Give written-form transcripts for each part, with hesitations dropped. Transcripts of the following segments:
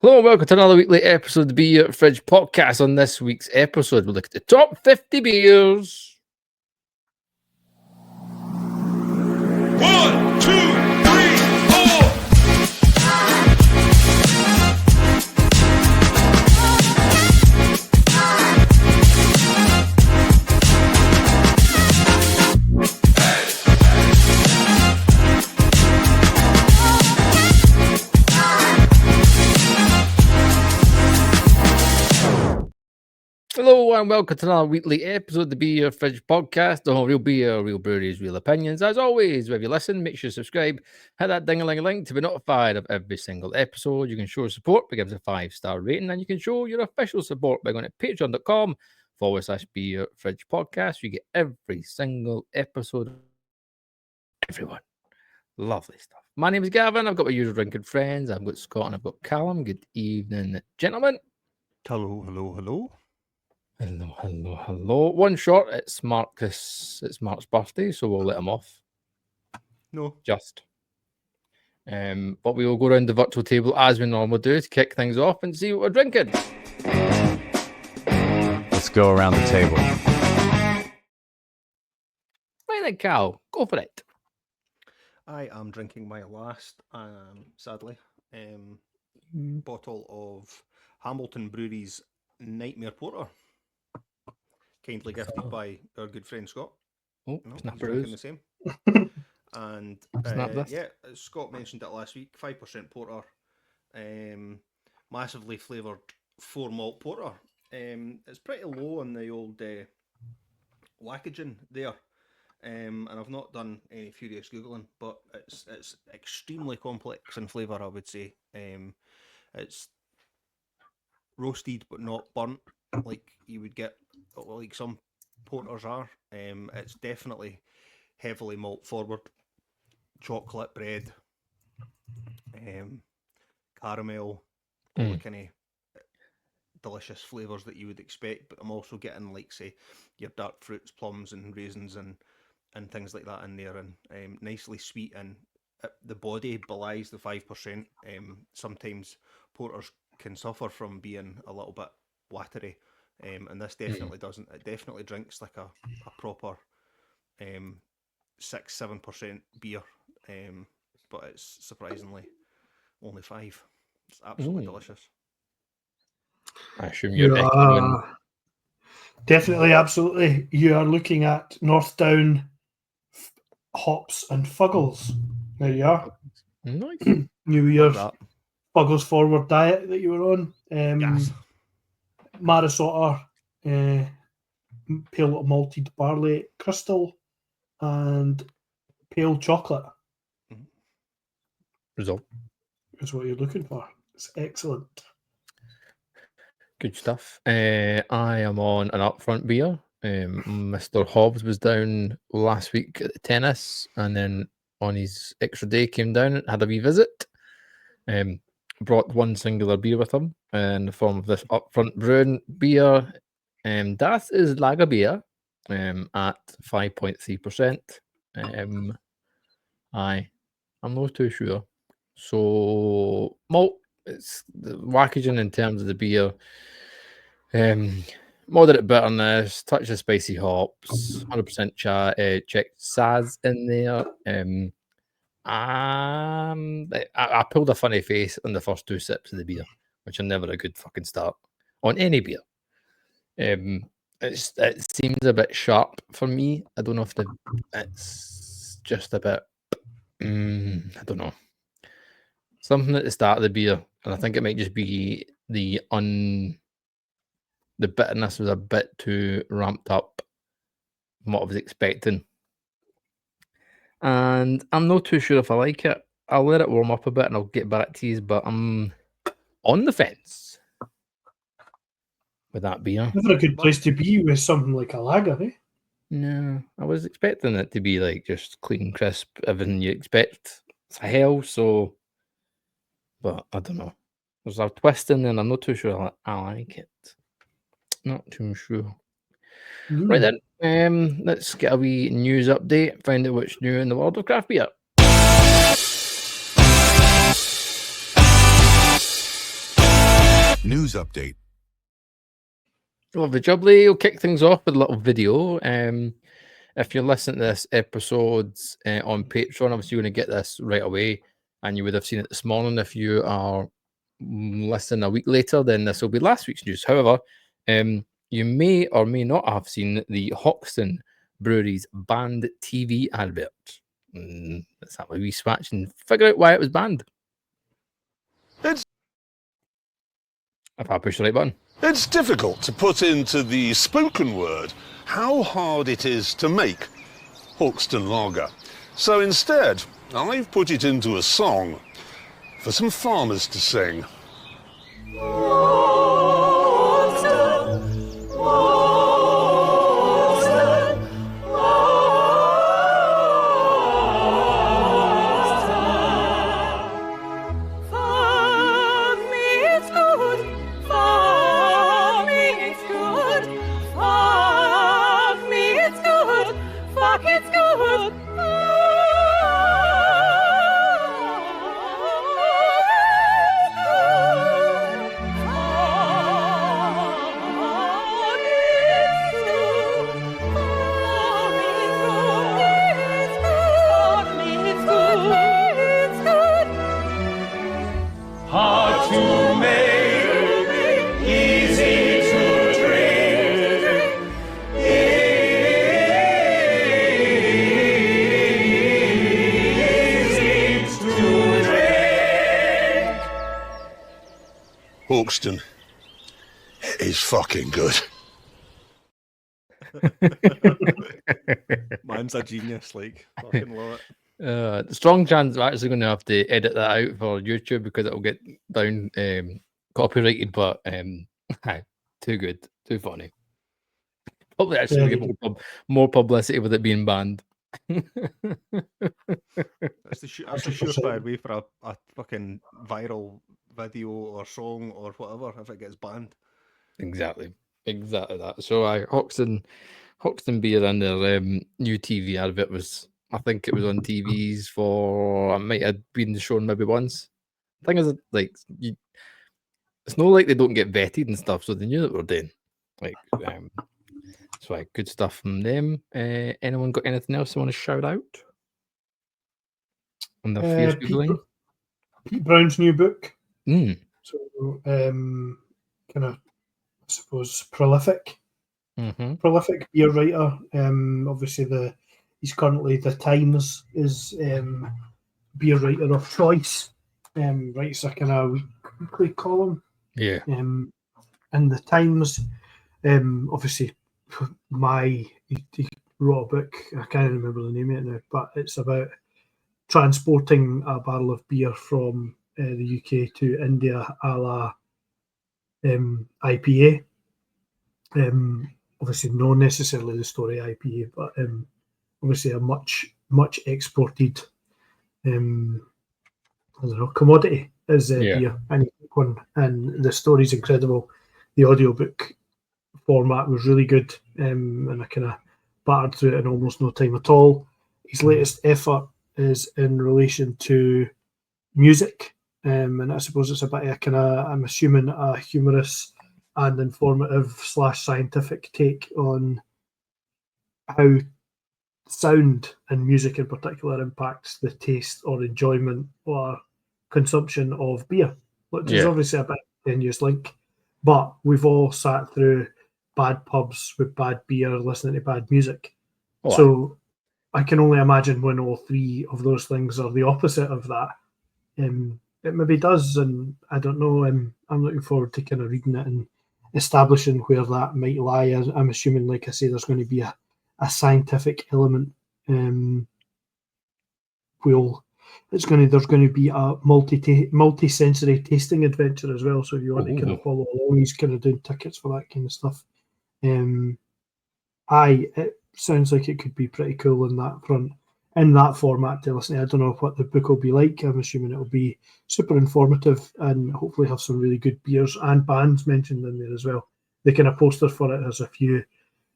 Hello and welcome to another weekly episode of the Beer Fridge Podcast. On this week's episode, we'll look at the top 50 beers. 1, 2, 3, 4. Hello and welcome to another weekly episode of the Beer Fridge Podcast. The whole real beer, real breweries, real opinions. As always, wherever you listen, make sure you subscribe, hit that ding-a-ling-a-ling to be notified of every single episode. You can show support by giving us a 5-star rating, and you can show your official support by going to patreon.com/Beer Fridge Podcast. You get every single episode. Everyone. Lovely stuff. My name is Gavin. I've got my usual drinking friends. I've got Scott and I've got Callum. Good evening, gentlemen. Hello, hello, hello. Hello, hello, hello. One short. It's Marcus. It's Mark's birthday, so we'll let him off. No. But we will go around the virtual table as we normally do to kick things off and see what we're drinking. Let's go around the table. Right then, Cal, go for it. I am drinking my last, sadly, bottle of Hamilton Brewery's Nightmare Porter. Kindly gifted by our good friend Scott. Oh, No, snap he's drinking the same. And Snap this. yeah, Scott mentioned it last week. 5% porter, massively flavoured 4 malt porter. It's pretty low on the old lactogen there, and I've not done any furious googling, but it's extremely complex in flavour. I would say it's roasted but not burnt like you would get like some porters are. It's definitely heavily malt forward, chocolate bread, caramel, all the kind of delicious flavours that you would expect, but I'm also getting like say your dark fruits, plums and raisins and things like that in there, and nicely sweet, and the body belies the 5%. Sometimes porters can suffer from being a little bit watery, and this definitely doesn't. It definitely drinks like a proper 6-7% beer, but it's surprisingly only 5. It's absolutely delicious. I assume you're echoing. Definitely, absolutely. You are looking at Northdown hops and Fuggles. There you are. Nice. New Year's That. Fuggles forward diet that you were on. Yes. Marisota, pale malted barley crystal, and pale chocolate Result. is what you're looking for. It's excellent. Good stuff. I am on an upfront beer. Mr. Hobbs was down last week at the tennis, and then on his extra day came down and had a wee visit. Brought one singular beer with him in the form of this upfront brewing beer. Das is lager beer at 5.3%. I'm not too sure. So malt, it's the packaging in terms of the beer. Moderate bitterness, touch of spicy hops, 100% checked Saz in there. I pulled a funny face on the first 2 sips of the beer, which are never a good fucking start on any beer. It seems a bit sharp for me. I don't know if it's just a bit. I don't know. Something at the start of the beer, and I think it might just be the bitterness was a bit too ramped up from what I was expecting. And I'm not too sure if I like it. I'll let it warm up a bit and I'll get back to you, but I'm on the fence with that beer. Never a good place to be with something like a lager, eh? No, I was expecting it to be like just clean, crisp, everything you expect. It's hell, so. But I don't know. There's a twist in there, and I'm not too sure I like it. Not too sure. Right then, let's get a wee news update, find out what's new in the world of craft beer. News update. Lovely jubbly. We'll kick things off with a little video. If you're listening to this episode on Patreon, obviously you're going to get this right away, and you would have seen it this morning. If you are listening a week later, then this will be last week's news. However, you may or may not have seen the Hoxton Brewery's banned TV advert. Let's have a wee swatch and figure out why it was banned. It's If I push the right button. It's difficult to put into the spoken word how hard it is to make Hoxton Lager. So instead, I've put it into a song for some farmers to sing. Hoxton is fucking good. Man's a genius, like, fucking love it. Strong chance we're actually going to have to edit that out for YouTube because it'll get down copyrighted, but too good, too funny. Probably actually get more publicity with it being banned. That's a surefire way for a fucking viral video or song or whatever if it gets banned. Exactly that. So Hoxton Beer and their new TV advert was, I think it was on TVs for, I might have been shown maybe once. The thing is, like, it's not like they don't get vetted and stuff, so they knew what they were doing. Like, so good stuff from them. Anyone got anything else they want to shout out on their fierce Googling? Pete Brown's new book. So, kind of, I suppose, prolific mm-hmm. beer writer. Obviously, he's currently the Times is beer writer of choice. Writes a kind of weekly column. Yeah. In the Times, obviously, he wrote a book. I can't remember the name of it now, but it's about transporting a barrel of beer from the UK to India a la IPA. Obviously, not necessarily the story IPA, but obviously a much exported commodity is beer. And the story's incredible. The audiobook format was really good, and I kind of battered through it in almost no time at all. His latest effort is in relation to music. And I suppose it's a bit of I'm assuming a humorous and informative / scientific take on how sound and music in particular impacts the taste or enjoyment or consumption of beer, which is obviously a bit tenuous link. But we've all sat through bad pubs with bad beer, listening to bad music. Oh, so I can only imagine when all three of those things are the opposite of that. It maybe does, and I don't know. I'm looking forward to kind of reading it and establishing where that might lie. I'm assuming, like I say, there's going to be a scientific element. There's going to be a multi-sensory tasting adventure as well. So if you want to kind of follow along, he's kind of doing tickets for that kind of stuff. It sounds like it could be pretty cool in that front. In that format to listen to. I don't know what the book will be like. I'm assuming it will be super informative and hopefully have some really good beers and bands mentioned in there as well. The kind of poster for it has a few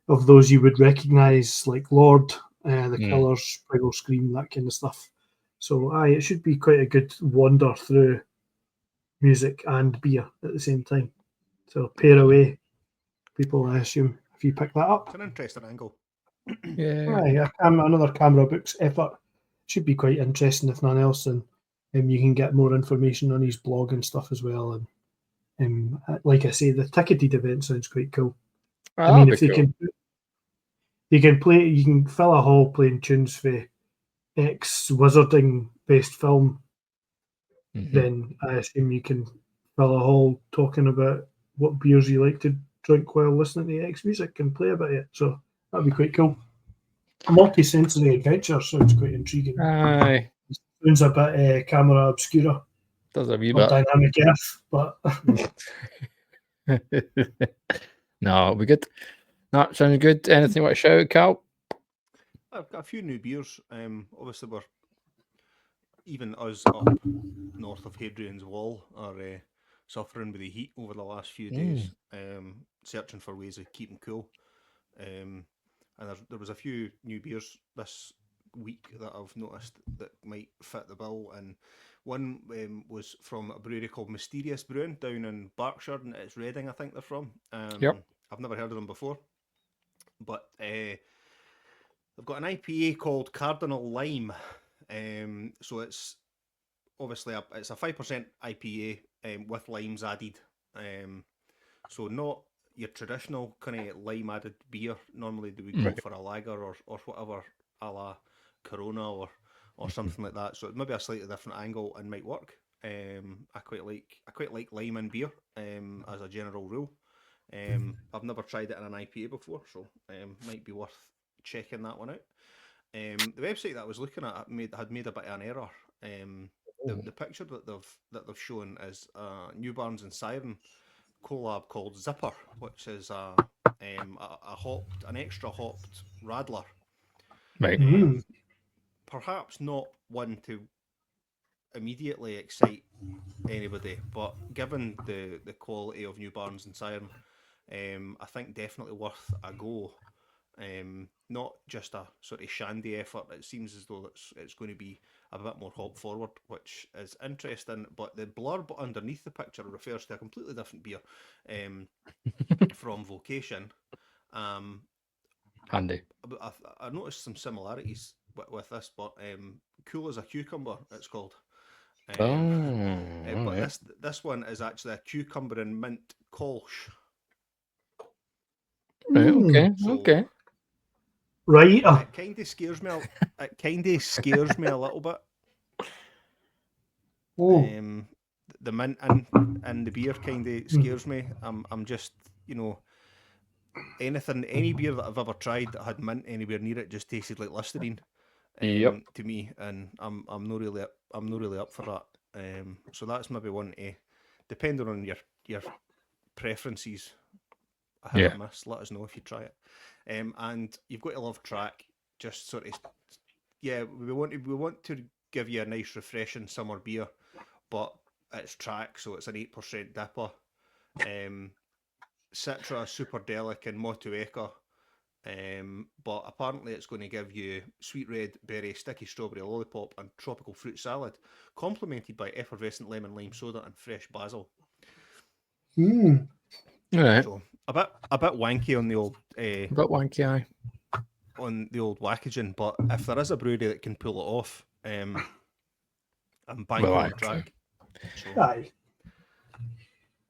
of those you would recognise, like Lord, The Killers, Primal Scream, that kind of stuff. So it should be quite a good wander through music and beer at the same time. to pare away people, I assume, if you pick that up. It's an interesting angle. Yeah. Another camera books effort. Should be quite interesting, if nothing else, and you can get more information on his blog and stuff as well. And like I say, the ticketed event sounds quite cool. I mean, if they can, you can fill a hall playing tunes for ex-Wizarding based film. Then I assume you can fill a hall talking about what beers you like to drink while listening to X music and play about it. So that'd be quite cool. A multi-sensory adventure sounds quite intriguing. Aye. Sounds a bit camera obscura. Does a wee or bit. Dynamic Earth, but no, it'll be good. No, sounds good. Anything you want to shout, Cal? I've got a few new beers. Obviously, we're even us up north of Hadrian's Wall are suffering with the heat over the last few days. Searching for ways of keeping cool. And there was a few new beers this week that I've noticed that might fit the bill, and one was from a brewery called Mysterious Brewing down in Berkshire, and it's Reading, I think they're from. Yep. I've never heard of them before, but they've got an IPA called Cardinal Lime. So it's obviously it's a 5% IPA with limes added. So not your traditional kind of lime added beer. Normally they would go for a lager or whatever, a la Corona or something like that. So it maybe a slightly different angle and might work. I quite like lime in beer as a general rule. I've never tried it in an IPA before, so might be worth checking that one out. The website that I was looking at had made a bit of an error. The picture that they've shown is New Barns and Siren collab called Zipper, which is an extra hopped Radler. Right. Perhaps not one to immediately excite anybody, but given the quality of New Barns and Siren, I think definitely worth a go. Not just a sort of shandy effort. It seems as though it's going to be a bit more hop forward, which is interesting. But the blurb underneath the picture refers to a completely different beer from Vocation. Handy. I noticed some similarities with this, but Cool as a Cucumber, it's called. But this one is actually a cucumber and mint Kolsch. Right, okay, So, okay. Right. It kind of scares me. It kind of scares me a little bit. The mint and the beer kind of scares me. I'm just, any beer that I've ever tried that had mint anywhere near it just tasted like Listerine. To me, and I'm not really up for that. So that's maybe one to, depending on your preferences. I have a miss. Let us know if you try it. And you've got to love track. Just sort of, we want to give you a nice, refreshing summer beer, but it's track, so it's an 8% dipper. Citra, Superdelic, and Motueka. But apparently it's going to give you sweet red berry, sticky strawberry lollipop, and tropical fruit salad, complemented by effervescent lemon lime soda and fresh basil. All right. So a bit wanky on the old A bit wanky, aye. on the old Wackagen, but if there is a brewery that can pull it off, I'm banking on track. So. Aye.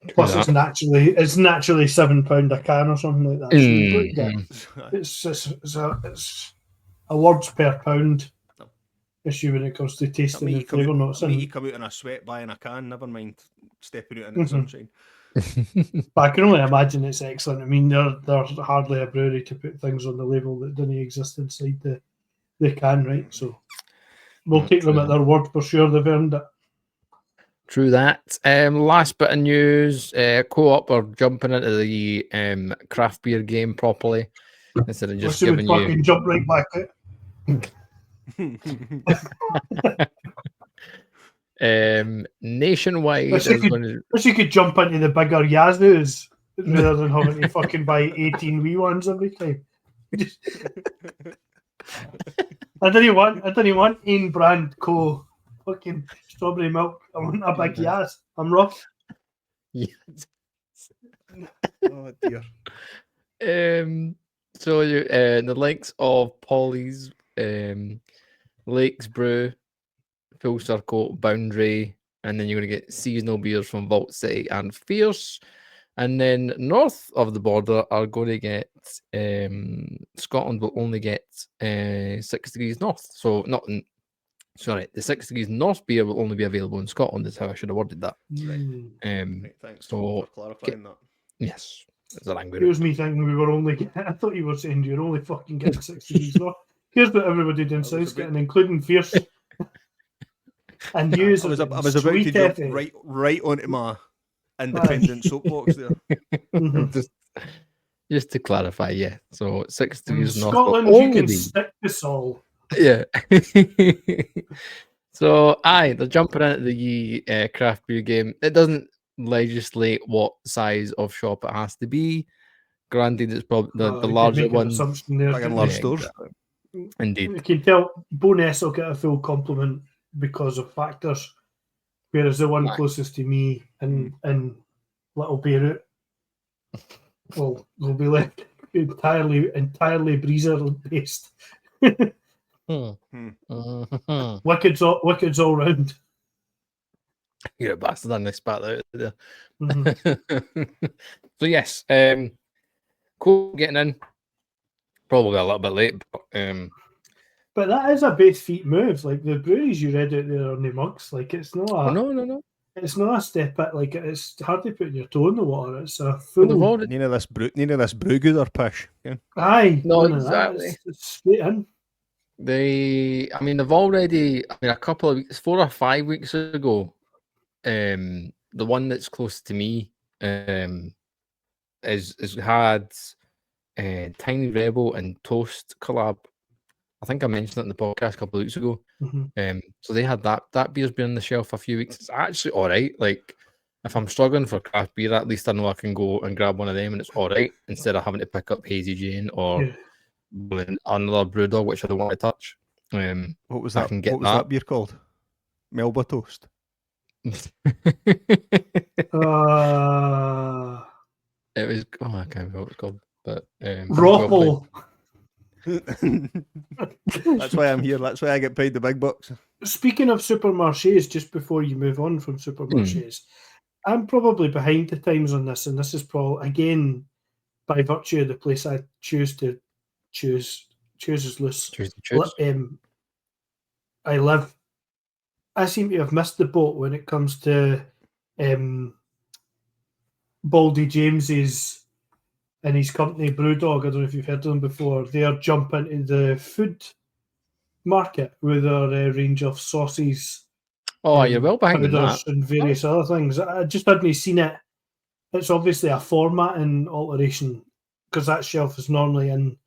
Plus, it's naturally £7 a can or something like that. It's a words per pound issue when it comes to tasting and flavour notes. You come out in a sweat buying a can, never mind stepping out in the sunshine. But I can only imagine it's excellent. I mean, there's hardly a brewery to put things on the label that didn't exist inside the can, right? So we'll take them at their word for sure. They've earned it. True that. Last bit of news: Co-op are jumping into the craft beer game properly instead of just giving you. Fucking jump right back out. Nationwide, wish you could jump into the bigger Yazoos rather than having to fucking buy 18 wee ones every time. I didn't want in brand Co fucking strawberry milk. I want a big Yaz. I'm rough. Yes. Oh dear. So the likes of Polly's, Lakes Brew, Full Circle, Boundary, and then you're going to get seasonal beers from Vault City and Fierce. And then north of the border are going to get Scotland will only get 6 degrees north. So the 6 degrees north beer will only be available in Scotland. Is how I should have worded that. Right, thanks for clarifying that. Yes, it's a language. Here's me thinking we were only getting, I thought you were saying you're only fucking getting 6 degrees north. Here's what everybody down south's getting, including Fierce. And you I was about to jump right onto my independent soapbox there. Just to clarify, yeah. So 6 degrees north. Scotland, you can stick this all. Yeah. So they're jumping into the craft beer game. It doesn't legislate what size of shop it has to be. Granted, it's probably the larger ones. Like in large stores. Exactly. Indeed. You can tell Boness will get a full compliment because of factors, whereas the one closest to me in Little Beirut will be left entirely breezer based. Wickeds all round. You're a bastard on this part there. Mm-hmm. So yes, cool getting in. Probably a little bit late, but that is a base feet move. Like the breweries you read out there are no mugs. Like it's not a no. It's not a step at like it's hardly putting your toe in the water. It's a full. None of this brew good or push. Yeah. Aye, no, exactly. It's straight in. They've already. A couple of weeks, 4 or 5 weeks ago, the one that's close to me, has had Tiny Rebel and Toast collab. I think I mentioned it in the podcast a couple of weeks ago. Mm-hmm. So they had that beer's been on the shelf a few weeks. It's actually all right. Like if I'm struggling for craft beer, at least I know I can go and grab one of them and it's all right instead of having to pick up Hazy Jane or another Brewdog, which I don't want to touch. What was that? What was that beer called? Melba Toast. It was. I can't remember what it's called, but Roppel. That's why I'm here. That's why I get paid the big bucks. Speaking of supermarchés, just before you move on from supermarchés, I'm probably behind the times on this, and this is probably again by virtue of the place I choose is loose. I live. I seem to have missed the boat when it comes to Baldy James's and his company Brewdog. I don't know if you've heard of them before. They are jumping into the food market with their range of sauces. Oh, you're well behind that. And various other things. I just hadn't seen it. It's obviously a formatting alteration because that shelf is normally in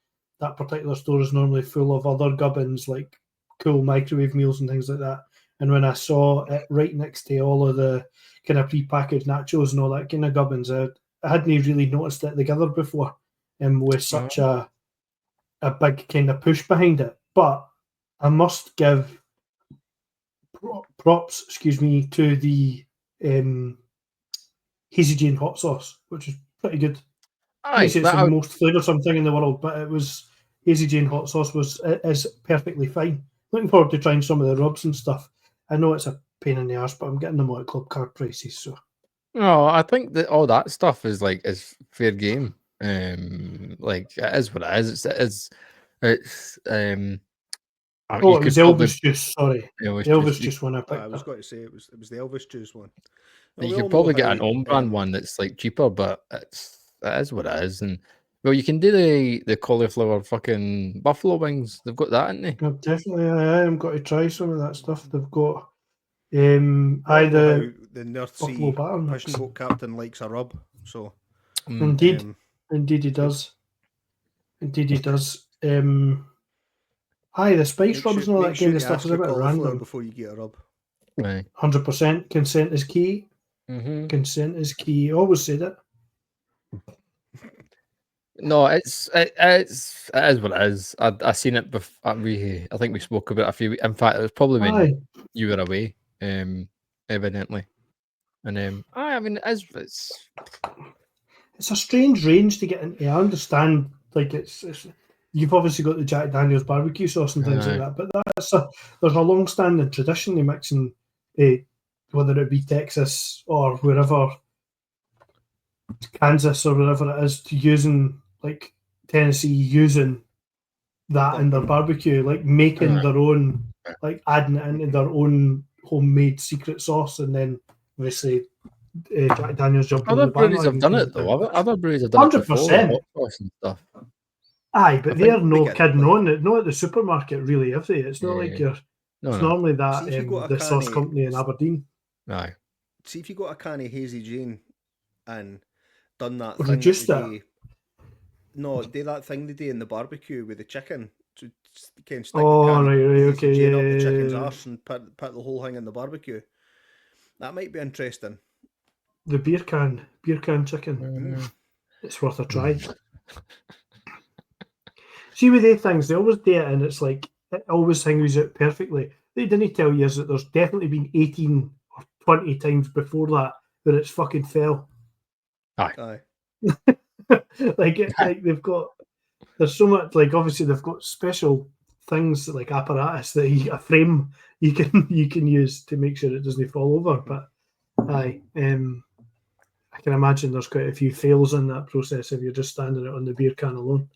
that particular store is normally full of other gubbins like cool microwave meals and things like that. And when I saw it right next to all of the kind of pre-packaged nachos and all that kind of gubbins, I hadn't really noticed it together before, with such a big kind of push behind it. But I must give props, to the Hazy Jane hot sauce, which is pretty good. It's the most flavoursome thing in the world, but it was Hazy Jane hot sauce is perfectly fine. Looking forward to trying some of the rubs and stuff. I know it's a pain in the arse, but I'm getting them at club card prices. So, I think that all that stuff is fair game. Like it is what it is. It was Elvis juice. Sorry, Elvis juice one I picked. I was going to say it was the Elvis juice one. You could probably get an own brand one that's cheaper, but it is what it is. And well, you can do the cauliflower fucking buffalo wings. They've got that, haven't they? Definitely, I am going to try some of that stuff. They've got the North Sea fishing boat captain likes a rub. So indeed he does. Indeed he does. The spice rubs and all that kind of stuff is a bit random. Before you get a rub, 100% consent is key. Mm-hmm. Consent is key. Always say that. No, it is what it is. I seen it before. I think we spoke about it a few weeks. In fact, it was probably when you were away, evidently. And I mean, it's it's a strange range to get into. I understand, like it's you've obviously got the Jack Daniel's barbecue sauce and things like that, but there's a long-standing tradition of mixing, whether it be Texas or wherever, Kansas or wherever it is, to using like Tennessee using that in their barbecue, like making their own, like adding it into their own homemade secret sauce, and then obviously Jack Daniel's jumping on the breweries have done it though. Other breweries have done 100%. It before, and stuff. Aye, but they're no kidding on it. Not at the supermarket, really, have they? It's not like you're. It's normally that the sauce company in Aberdeen. Aye. See if you got a can of Hazy Jane and done that thing. Reduced it. No, do that thing they do in the barbecue with the chicken. So can stick okay, Jane up the chicken's arse and put the whole thing in the barbecue. That might be interesting. The beer can chicken. It's worth a try. See, with these things, they always do it, and it's like it always hangs out perfectly. They didn't tell you is that there's definitely been 18 or 20 times before that it's fucking fell. Aye. like they've got. There's so much. Like obviously they've got special things like apparatus that a frame you can use to make sure it doesn't fall over. But I can imagine there's quite a few fails in that process if you're just standing it on the beer can alone.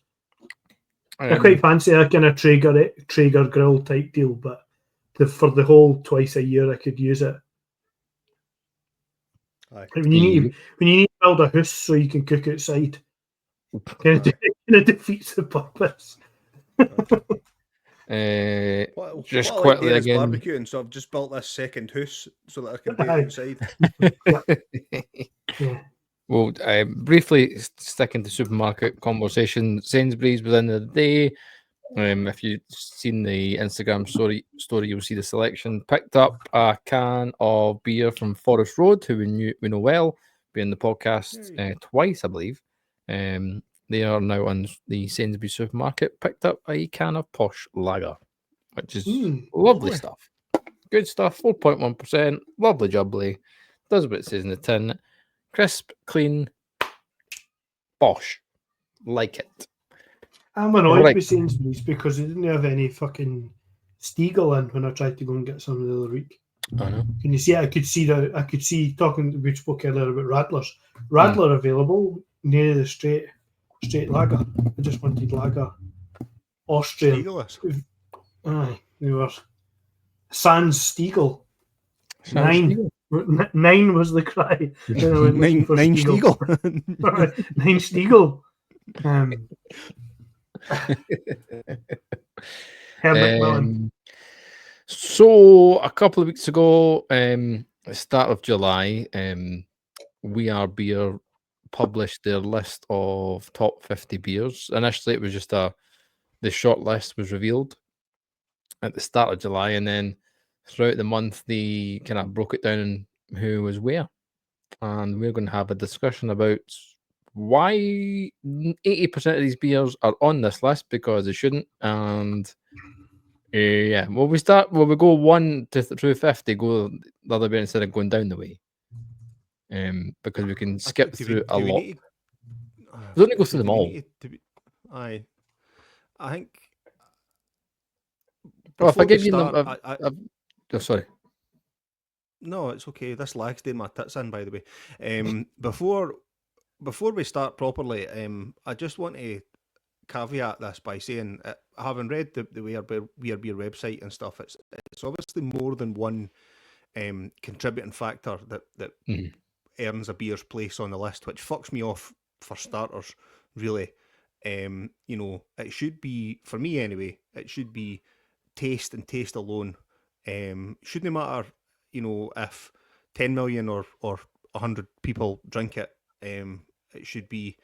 I quite fancy a kind of Traeger grill type deal, but for the whole twice a year I could use it. When you need to build a house so you can cook outside, kind of defeats the purpose. Just quickly again, barbecuing, so I've just built this second house so that I can do it outside. Well, briefly sticking to supermarket conversation, Sainsbury's within the day. If you've seen the Instagram story, you'll see the selection. Picked up a can of beer from Forest Road, who we know well, being the podcast twice, I believe. They are now on the Sainsbury's supermarket. Picked up a can of Posh Lager, which is lovely stuff. Good stuff, 4.1%, lovely jubbly. Does what it says in the tin. Crisp, clean, Posh. Like it. I'm annoyed with Sainsbury's because they didn't have any fucking Stiegel in when I tried to go and get some the other week. I know. Can you see it? I could see talking. We spoke earlier about Radlers. Radler available near the straight lager. I just wanted lager. Austrian. Aye, they were. Sans Stiegel. 9 was the cry. 9 Stiegel. 9 Stiegel. So a couple of weeks ago, the start of July, We Are Beer published their list of top 50 beers. Initially, it was just the short list was revealed at the start of July, and then throughout the month, they kind of broke it down who was where. And we're going to have a discussion about why 80% of these beers are on this list, because they shouldn't. And will we go 1 through 50, go the other way instead of going down the way? Because we can skip through a lot. We don't need to go through them all. I think. Well, if I give you them, sorry. No, it's okay. This lag's doing my tits in, by the way. Before we start properly, I just want to caveat this by saying, having read the We Are Beer website and stuff, it's obviously more than one contributing factor that earns a beer's place on the list, which fucks me off for starters, really. It should be, for me anyway, it should be taste and taste alone. Shouldn't matter, if 10 million or 100 people drink it. It should be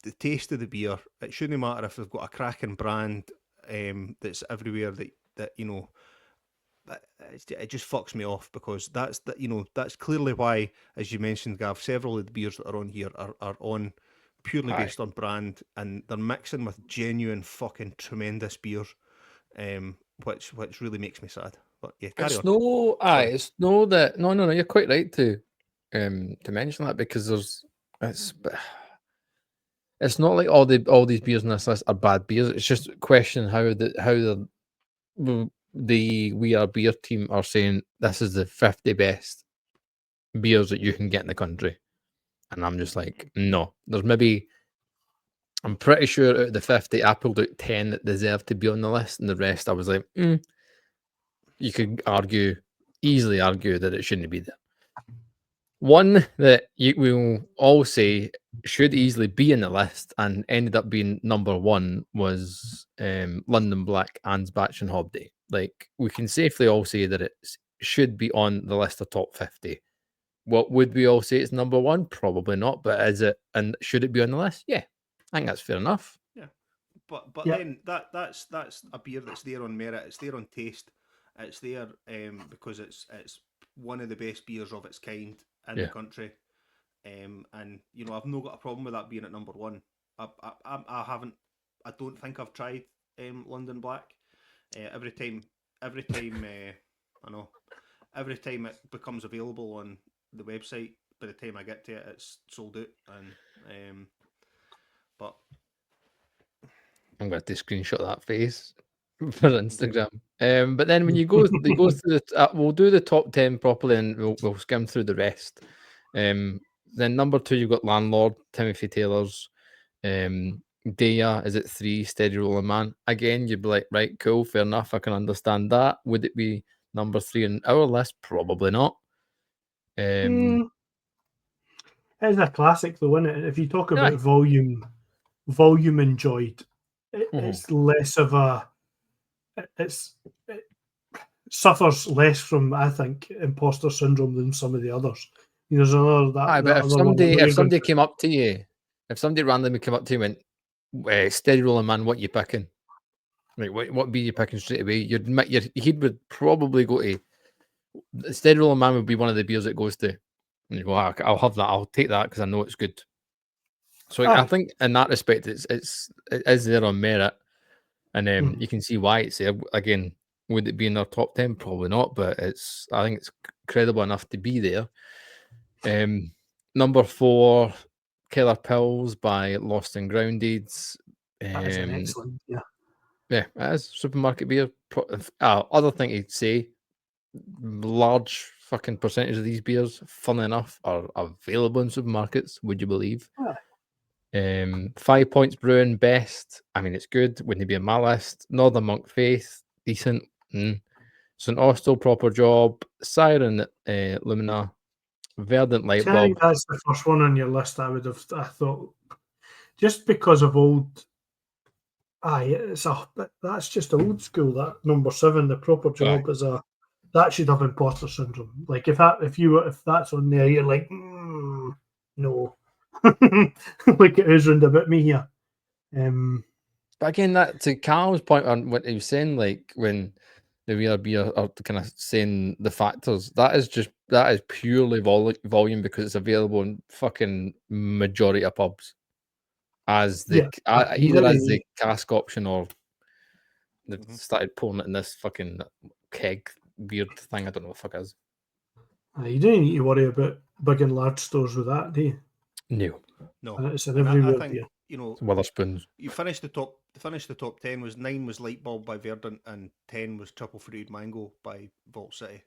the taste of the beer. It shouldn't matter if they've got a cracking brand that's everywhere that it just fucks me off, because that's clearly why, as you mentioned, Gav, several of the beers that are on here are on purely based on brand, and they're mixing with genuine fucking tremendous beers, which really makes me sad. But yeah, carry on. No, you're quite right to mention that, because it's not like all these beers on this list are bad beers. It's just questioning how the We Are Beer team are saying this is the 50 best beers that you can get in the country, and I'm just like, no. There's maybe, I'm pretty sure out of the 50, I pulled out 10 that deserve to be on the list, and the rest I was like, you could easily argue that it shouldn't be there. One that you will all say should easily be in the list and ended up being number one was London Black, Ansbach and Hobday. Like, we can safely all say that it should be on the list of top 50. What would we all say it's number one? Probably not, but is it, and should it be on the list? Yeah, I think that's fair enough. Yeah, but then that's a beer that's there on merit. It's there on taste. It's there because it's one of the best beers of its kind in the country. And I've not got a problem with that being at number one. I don't think I've tried London Black. Every time it becomes available on the website, by the time I get to it, it's sold out. And but I'm going to screenshot that face for Instagram. But then when you go through we'll do the top 10 properly, and we'll skim through the rest. Then number 2, you've got Landlord, Timothy Taylor's. Daya is at 3, Steady Rolling Man. Again, you'd be like, right, cool, fair enough, I can understand that. Would it be number 3 on our list? Probably not. It's a classic though, isn't it? If you talk about volume enjoyed, it's less of a. It suffers less from, I think, imposter syndrome than some of the others. There's another that. But if somebody came up to you, if somebody randomly came up to you and went, Steady Rolling Man, what you picking? Like, what beer you picking straight away? He would probably go to Steady Rolling Man. Would be one of the beers that goes to. And you go, I'll have that. I'll take that because I know it's good. So I think in that respect, it is there on merit, and you can see why it's there. Again, would it be in their top 10? Probably not, but I think it's credible enough to be there. Number 4, Killer Pills by Lost and Grounded. That is an excellent, yeah, it is supermarket beer. Other thing to say, large fucking percentage of these beers, funnily enough, are available in supermarkets. Would you believe? 5 Points Brewing Best. I mean, it's good. Wouldn't be on my list. Northern Monk Faith, decent. St Austell, Proper Job. Siren, Lumina. Verdant Light Bulb. I think that's the first one on your list. I thought, just because of old. That's just old school. That number 7, the Proper Job, is that should have imposter syndrome. Like if that's on there, you're like, no, like it is round about me here. But again, that to Carl's point on what he was saying, like when the We Are Beer are kind of saying the factors, that is purely volume because it's available in fucking majority of pubs as either as the cask option or they've started pouring it in this fucking keg weird thing. I don't know what the fuck it is. You don't need to worry about big and large stores with that, do you? No. And it's in everywhere. I think, Witherspoons. You finished the top 10 was 9 was Light Bulb by Verdant and 10 was Triple Fruited Mango by Vault City.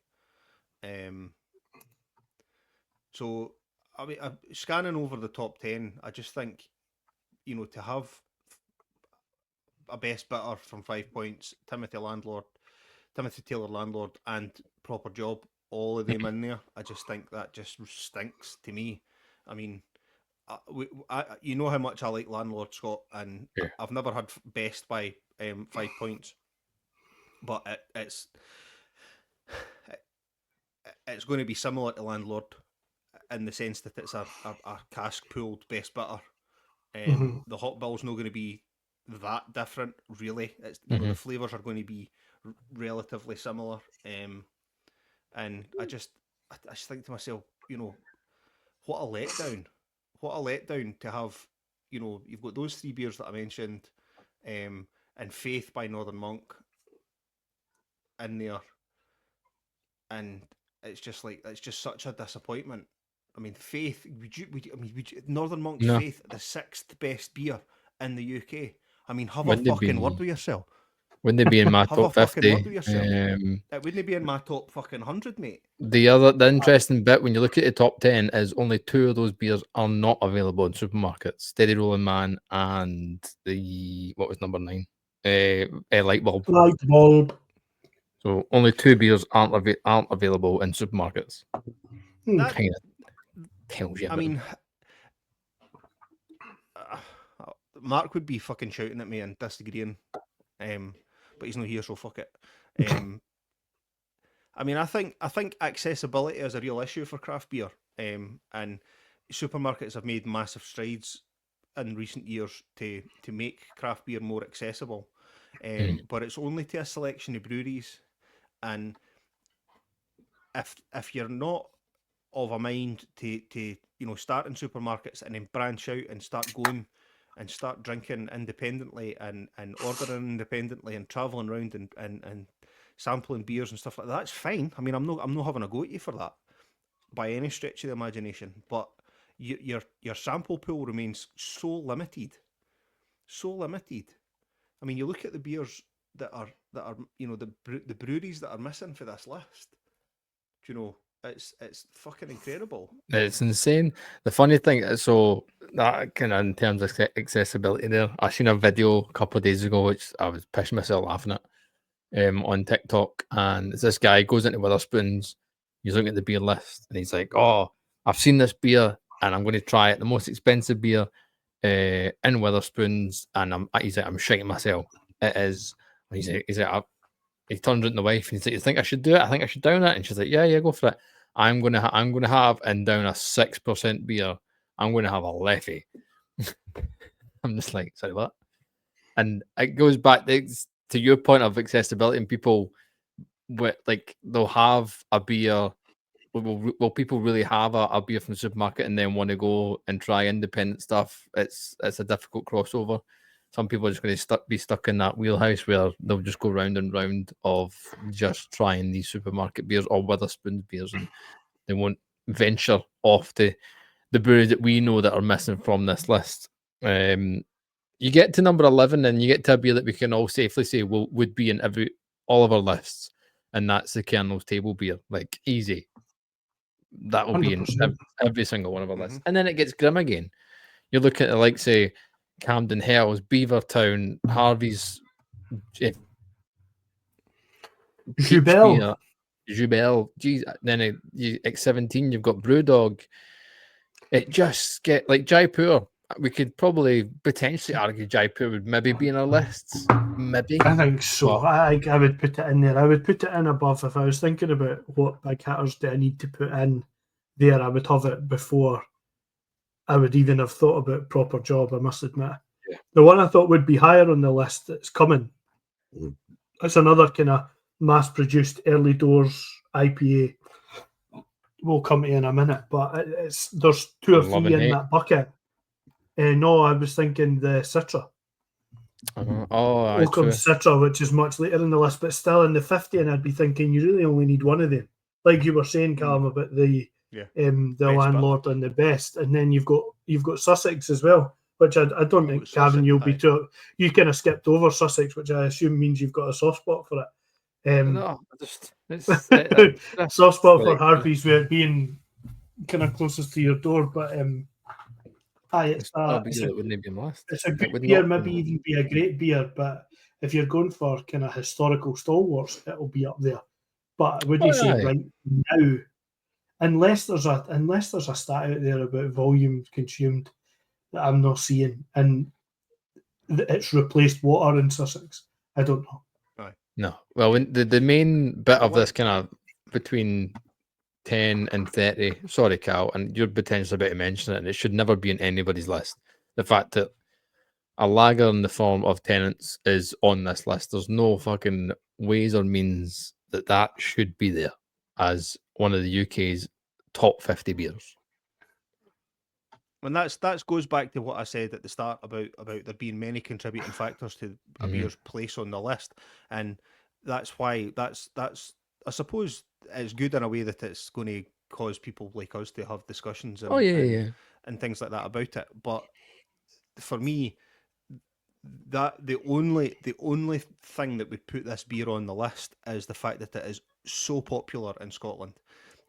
So I mean, scanning over the top 10, I just think, to have a best bitter from 5 Points, Timothy Taylor Landlord, and Proper Job, all of them in there, I just think that just stinks to me. I mean, you know how much I like Landlord, Scott, and I've never had best by 5 Points, but it's going to be similar to Landlord in the sense that it's a cask pooled best bitter. The hop bill's not going to be that different, really. It's the flavours are going to be relatively similar, and I just think to myself, what a letdown! What a letdown to have, you've got those 3 beers that I mentioned, and Faith by Northern Monk in there, and it's just such a disappointment I mean, Faith. Northern Monk's No. Faith, the 6th best beer in the UK. I mean, have Wouldn't a it fucking be- word with yourself. Wouldn't they be in my Have a top fucking 50? word with yourself. It wouldn't be in my top fucking 100, mate. The interesting bit when you look at the top 10 is only 2 of those beers are not available in supermarkets. Steady Rolling Man and what was number 9? Light Bulb. Light Bulb. So only 2 beers aren't available in supermarkets. That, Kind of tells you. I mean, Mark would be fucking shouting at me and disagreeing, but he's not here, so fuck it. I mean, I think accessibility is a real issue for craft beer, and supermarkets have made massive strides in recent years to make craft beer more accessible, but it's only to a selection of breweries, and if you're not of a mind to start in supermarkets and then branch out and start going and start drinking independently and ordering independently and travelling around and sampling beers and stuff like that, that's fine. I mean, I'm not having a go at you for that by any stretch of the imagination, but your sample pool remains so limited. I mean, you look at the beers that are the breweries that are missing for this list. It's fucking incredible. It's insane. The funny thing is, so that kind of in terms of accessibility there, I seen a video a couple of days ago, which I was pissing myself laughing at, on TikTok, and it's this guy goes into Wetherspoons, he's looking at the beer list, and he's like, "Oh, I've seen this beer, and I'm going to try it. The most expensive beer in Wetherspoons," and he's like, "I'm shitting myself. It is." And he turns it to the wife, and he's like, "You think I should do it? I think I should down it." And she's like, "Yeah, go for it. I'm gonna have and down a 6% beer. I'm gonna have a Leffy." I'm just like, sorry, what? And it goes back to your point of accessibility, and people they'll have a beer. Will people really have a beer from the supermarket and then want to go and try independent stuff? It's a difficult crossover. Some people are just going to be stuck in that wheelhouse where they'll just go round and round of just trying these supermarket beers or Wetherspoons beers, and they won't venture off to the breweries that we know that are missing from this list. You get to number 11 and you get to a beer that we can all safely say would be in all of our lists, and that's the Colonel's Table beer. Like, easy. That will be in every single one of our lists. And then it gets grim again. You look at it say, Camden Hells, Beavertown, Harvey's, Jubel. Geez, then at 17 you've got Brewdog. It just get like Jaipur. We could probably potentially argue Jaipur would maybe be in our lists. Maybe. I think so. I would put it in there. I would put it in above. If I was thinking about what big hitters do I need to put in there, I would have it before I would even have thought about Proper Job, I must admit. Yeah. The one I thought would be higher on the list that's coming. It's another kind of mass-produced early doors IPA. We'll come to in a minute, but there's 2 or 3 in that bucket. No, I was thinking the Citra. Oakham Citra, which is much later in the list, but still in the 50, and I'd be thinking you really only need one of them. Like you were saying, Callum, about the landlord and the best, and then you've got Sussex as well, which I don't think, Gavin, you'll be too. You kind of skipped over Sussex, which I assume means you've got a soft spot for it. No, soft spot for Harvey's, where being kind of closest to your door, but it's a good beer, maybe even be a great beer, but if you're going for kind of historical stalwarts, it'll be up there. But I wouldn't say right now, unless there's a stat out there about volume consumed that I'm not seeing, and it's replaced water in Sussex. I don't know. No. Well, the main bit of this kind of between 10 and 30, sorry, Cal, and you're potentially about to mention it, and it should never be in anybody's list. The fact that a lager in the form of Tennent's is on this list, there's no fucking ways or means that should be there as one of the UK's top 50 beers. And that goes back to what I said at the start about there being many contributing factors to a beer's place on the list, and that's why that's I suppose it's good in a way that it's going to cause people like us to have discussions Oh yeah. and things like that about it. But for me, that the only thing that would put this beer on the list is the fact that it is so popular in Scotland,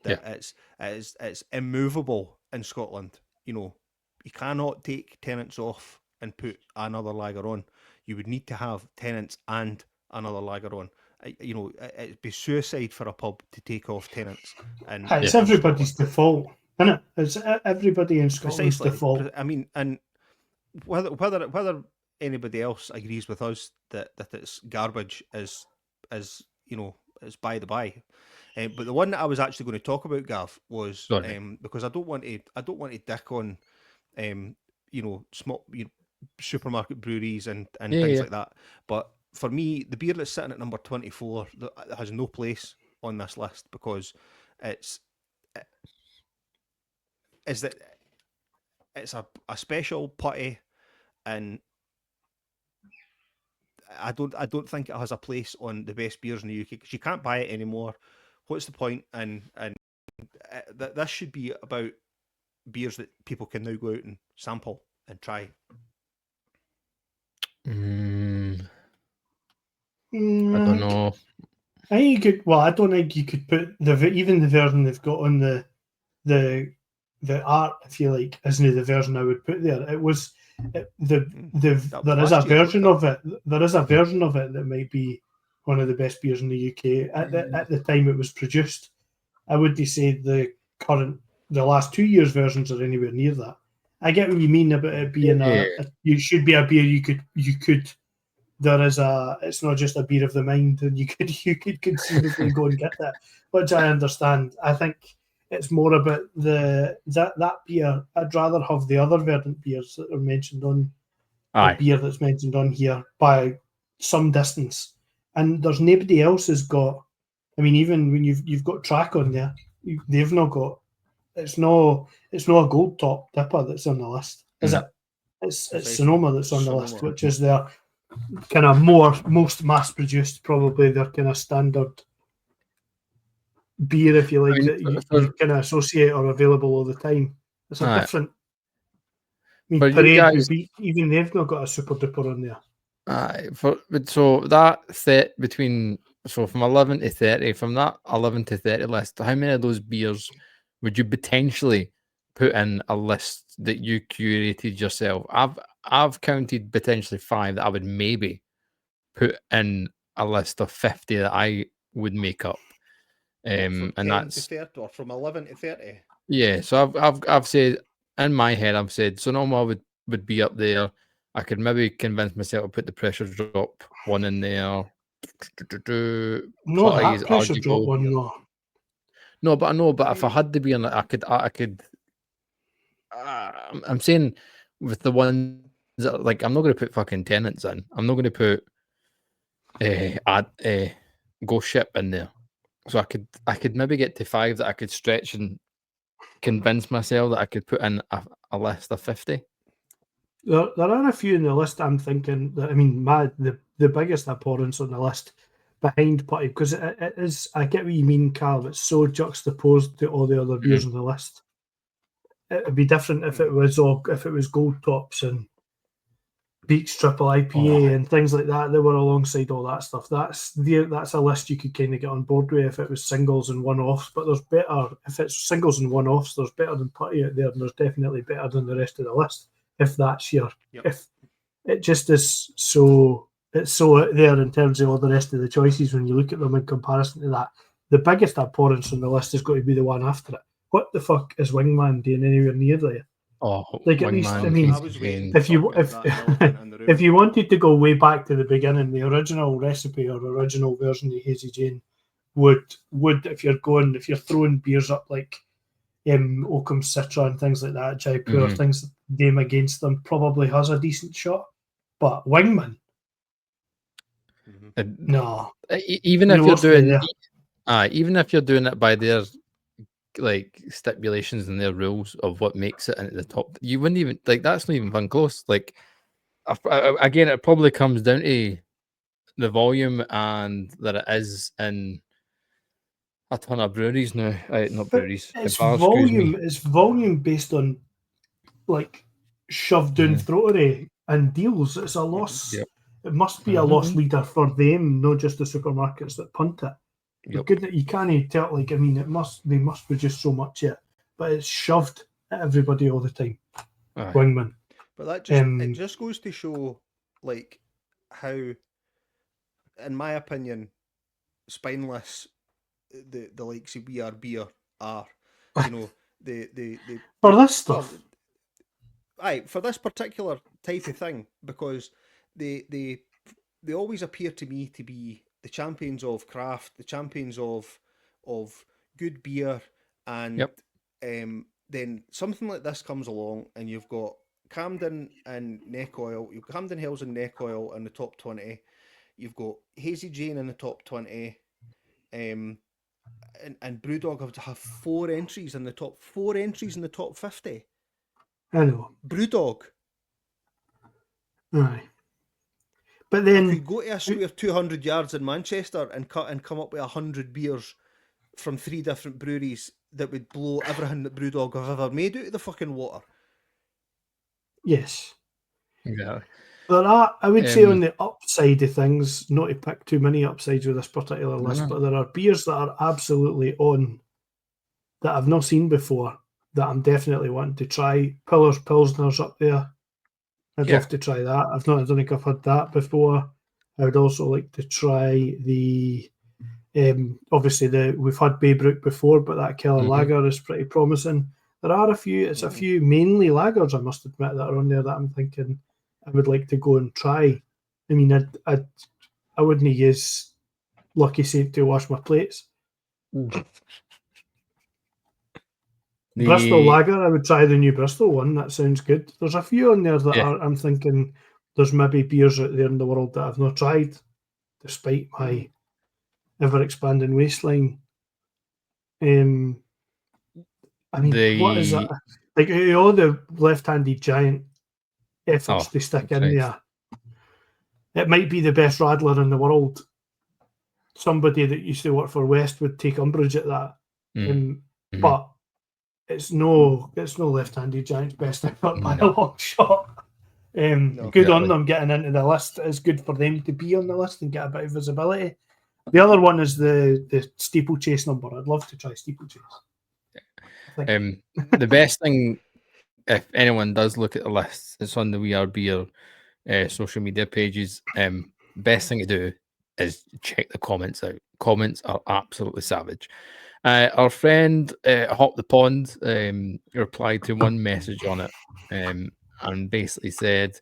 that it's immovable in Scotland. You know, you cannot take Tennent's off and put another lager on. You would need to have Tennent's and another lager on. You know, it'd be suicide for a pub to take off Tennent's. And it's everybody's default, isn't it? It's everybody in Scotland's precisely default. I mean, and whether anybody else agrees with us that it's garbage is you know, is by the by. But the one that I was actually going to talk about, Gav, was because I don't want to dick on you know, small supermarket breweries and things like that. But for me, the beer that's sitting at number 24 has no place on this list, because it's a special putty, and I don't think it has a place on the best beers in the UK, because you can't buy it anymore. What's the point? And this should be about beers that people can now go out and sample and try. I don't know. I think you could. Well, I don't think you could put even the version they've got on the art, if you like, isn't the version I would put there. It was there is a version of it. There is a version of it that might be one of the best beers in the UK at the time it was produced. I wouldn't say the last 2 years versions are anywhere near that. I get what you mean about it being you should be a beer you could. There is it's not just a beer of the mind, and you could conceivably go and get that, which I understand. I think it's more about that beer. I'd rather have the other Verdant beers that are mentioned on the beer that's mentioned on here by some distance. And there's nobody else has got. I mean, even when you've got Track on there, they've not got. It's not a gold top dipper that's on the list, is it? It's Sonoma that's on the list, which is their kind of most mass produced, probably their kind of standard beer, if you like, that you kind of associate or available all the time. It's a different. I mean, Parade, even they've not got a super duper on there. So that set between from 11 to 30, from that 11 to 30 list, how many of those beers would you potentially put in a list that you curated yourself? I've counted potentially 5 that I would maybe put in a list of 50 that I would make up. And that's 30, or from 11 to 30. Yeah, so I've said in my head, I've said Sonoma would be up there. I could maybe convince myself to put the Pressure Drop one in there. No, that Pressure Drop one, no. No, but I know. But if I had to be on it, I could. I'm saying with the ones that, like, I'm not going to put fucking Tennent's in. I'm not going to put Ghost Ship in there. So I could maybe get to 5 that I could stretch and convince myself that I could put in a list of 50. There are a few in the list. I'm thinking that, I mean, the biggest abhorrence on the list behind Putty, because it is. I get what you mean, Carl. It's so juxtaposed to all the other beers on the list. It'd be different if it was Gold Tops and Beach Triple IPA and things like that. They were alongside all that stuff. That's a list you could kind of get on board with if it was singles and one-offs. But there's better if it's singles and one-offs. There's better than Putty out there, and there's definitely better than the rest of the list. If that's if it just is so. It's so out there in terms of all the rest of the choices when you look at them in comparison to that. The biggest abhorrence on the list is going to be the one after it. What the fuck is Wingman doing anywhere near there? Oh, like at least, I mean, if you wanted to go way back to the beginning, the original recipe or original version of Hazy Jane would if you're throwing beers up like Oakham Citra and things like that, Jaipur, things Dame Against Them probably has a decent shot, but Wingman. No, even if you're doing, even if you're doing it by their like stipulations and their rules of what makes it into the top, you wouldn't even like. That's not even fun close. Like again, it probably comes down to the volume and that it is in a ton of breweries now. Not But breweries. it's bars, excuse me. volume. It's volume based on like shoved down throatery and deals. It's a loss. Yep. It must be a loss leader for them, not just the supermarkets that punt it. Yep. You can't tell. Like, I mean, they must produce so much yet, but it's shoved at everybody all the time. Aye. Wingman. But that just it just goes to show, like, how, in my opinion, spineless the likes of We Are Beer are. You know, the for this stuff. Aye, for this particular type of thing, because they always appear to me to be the champions of craft, the champions of good beer, and then something like this comes along, and you've got Camden and Neck Oil, you've got Camden Hills and Neck Oil in the top 20, you've got Hazy Jane in the top 20, and Brewdog have 4 entries in the top 50. I know. Brewdog. Aye. But then you go to a square 200 yards in Manchester and come up with 100 beers from 3 different breweries that would blow everything that Brewdog have ever made out of the fucking water. Yes. Yeah. But I would say on the upside of things, not to pick too many upsides with this particular list, but there are beers that are absolutely on that I've not seen before that I'm definitely wanting to try. Piller's Pilsner's up there. I'd love to try that. I don't think I've had that before. I would also like to try the obviously we've had Baybrook before, but that Keller Lager is pretty promising. There are a few mainly lagers, I must admit, that are on there that I'm thinking I would like to go and try. I mean, I wouldn't use Lucky Saint to wash my plates. Bristol Lager, I would try the new Bristol one. That sounds good. There's a few on there that I'm thinking there's maybe beers out there in the world that I've not tried, despite my ever-expanding waistline. I mean, what is that? Like all the left-handed giant efforts they stick in there. It might be the best Radler in the world. Somebody that used to work for West would take umbrage at that. But it's no left-handed giant's best effort by a long shot. Good on them getting into the list. It's good for them to be on the list and get a bit of visibility. The other one is the steeplechase number. I'd love to try steeplechase. The best thing, if anyone does look at the list, it's on the We Are Beer social media pages. Best thing to do is check the comments out. Comments are absolutely savage. Our friend Hop the Pond replied to one message on it and basically said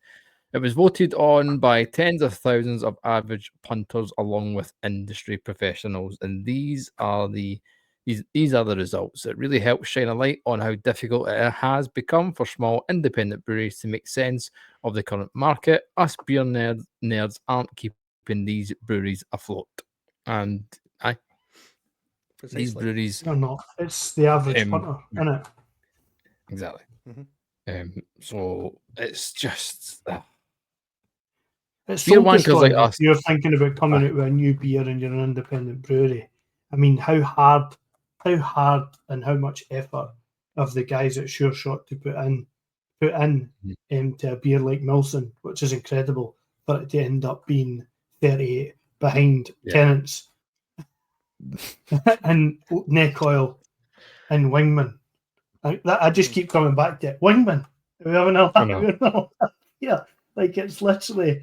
it was voted on by tens of thousands of average punters along with industry professionals, and these are the results. It really helps shine a light on how difficult it has become for small independent breweries to make sense of the current market. Us beer nerds aren't keeping these breweries afloat, and these breweries they're not. It's the average punter, isn't it? Exactly. So it's just it's so like us. You're thinking about coming out with a new beer and you're an independent brewery. I mean, how hard and how much effort of the guys at Sure Shot to put in to a beer like Milson, which is incredible, for it to end up being 38 behind Tennent's and Neck Oil and Wingman. I just keep coming back to it. Wingman. We have another. Yeah, like it's literally,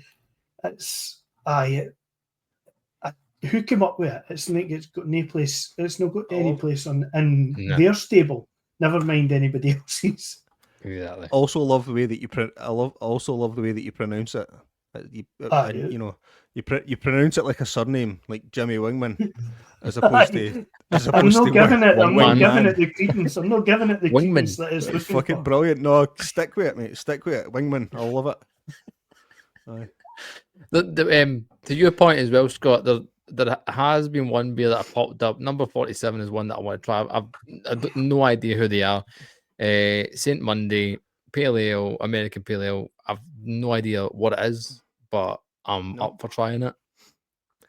who came up with it? It's got no place. It's not got any place in their stable. Never mind anybody else's. Exactly. Also love the way that you pronounce it. You pronounce it like a surname, like Jimmy Wingman, as opposed to. I'm not giving it the credence. I'm not giving it the credence that is fucking brilliant. No, stick with it, mate. Stick with it, Wingman. I love it. To your point as well, Scott. There has been one beer that popped up. Number 47 is one that I want to try. I've no idea who they are. Saint Monday Pale Ale, American Pale Ale. I've no idea what it is, but I'm up for trying it.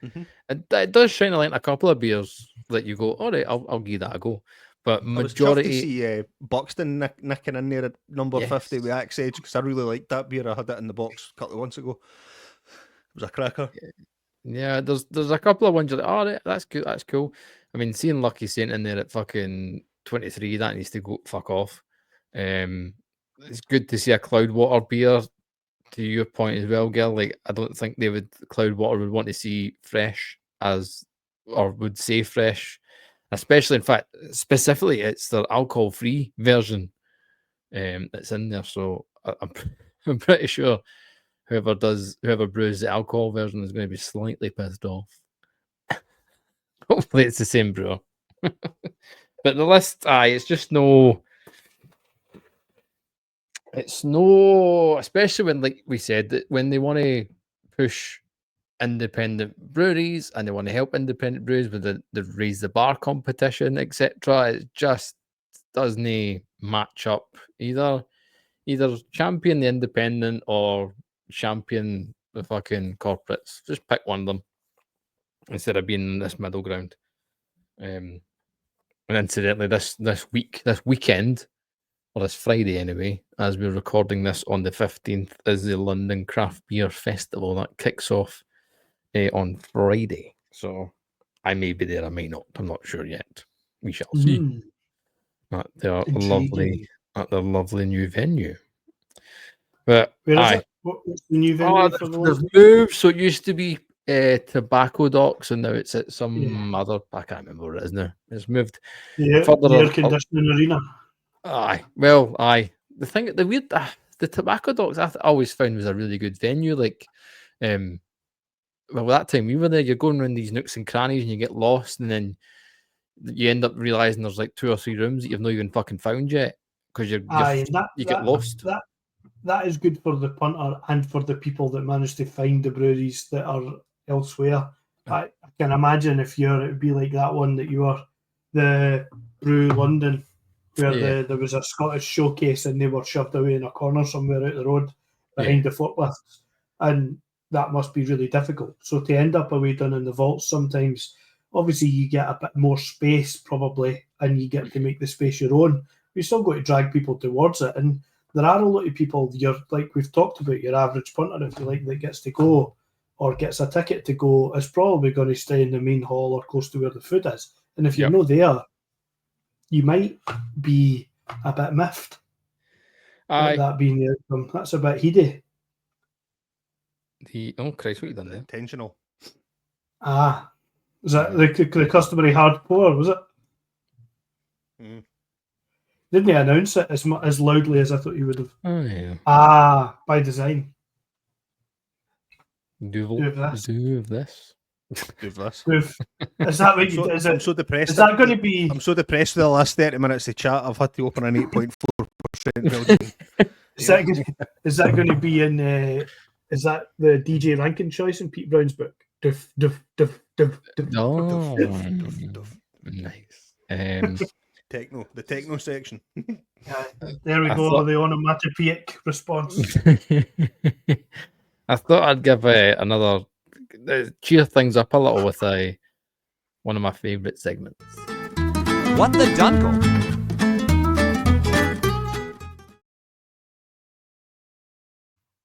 It does shine a light on a couple of beers that you go, all right, I'll give that a go. But I was chuffed to majority, see Buxton nicking in there at number 50 Yes. with Axe Edge, because I really liked that beer. I had it in the box a couple of months ago. It was a cracker. yeah, there's a couple of ones you're like, all right, that's cool, that's cool. I mean, seeing Lucky Saint in there at fucking 23, that needs to go fuck off. It's good to see a Cloudwater beer. To your point as well, Gil, like I don't think Cloudwater would want to see fresh or would say fresh, especially in fact, specifically it's their alcohol-free version that's in there. So I'm pretty sure whoever brews the alcohol version is going to be slightly pissed off. Hopefully it's the same brewer. But the list, it's just no. It's no, especially when, like we said, that when they want to push independent breweries and they want to help independent breweries with the raise the bar competition, etc. It just doesn't match up either. Either champion the independent or champion the fucking corporates. Just pick one of them instead of being in this middle ground. And incidentally, this weekend, or this Friday anyway, as we're recording this on the 15th, is the London Craft Beer Festival that kicks off on Friday. So I may be there, I may not. I'm not sure yet. We shall see. At their lovely new venue. But where is it? What's the new venue for the there's moves. So it used to be Tobacco Docks, and now it's at some other. I can't remember what it is now. It's moved. Yeah, the air conditioning arena. Aye. The Tobacco Docks I always found was a really good venue. Like, that time we were there, you're going around these nooks and crannies and you get lost, and then you end up realizing there's like 2 or 3 rooms that you've not even fucking found yet because you get lost. That is good for the punter and for the people that manage to find the breweries that are elsewhere. I can imagine it would be like that one that you were, the Brew London, where there was a Scottish showcase and they were shoved away in a corner somewhere out the road behind the forklifts, and that must be really difficult. So to end up away down in the vaults, sometimes obviously you get a bit more space probably, and you get to make the space your own. You still got to drag people towards it, and there are a lot of people. You're like we've talked about, your average punter, if you like, that gets to go or gets a ticket to go, is probably going to stay in the main hall or close to where the food is. And if you're not there, you might be a bit miffed. That being the outcome. That's a bit heady. Oh Christ, what you done there? Intentional. Was that the customary hard pour, was it? Didn't he announce it as loudly as I thought he would have? Oh yeah. By design. Do this. Is that what you did? I'm so depressed. Is that going to be? I'm so depressed for the last 30 minutes of chat. I've had to open an 8.4% building. Is that going to be in? Is that the DJ Rankin choice in Pete Brown's book? Nice. The techno section. There we go. The onomatopoeic response. I thought I'd give another cheer things up a little with one of my favourite segments. What the Dunkel?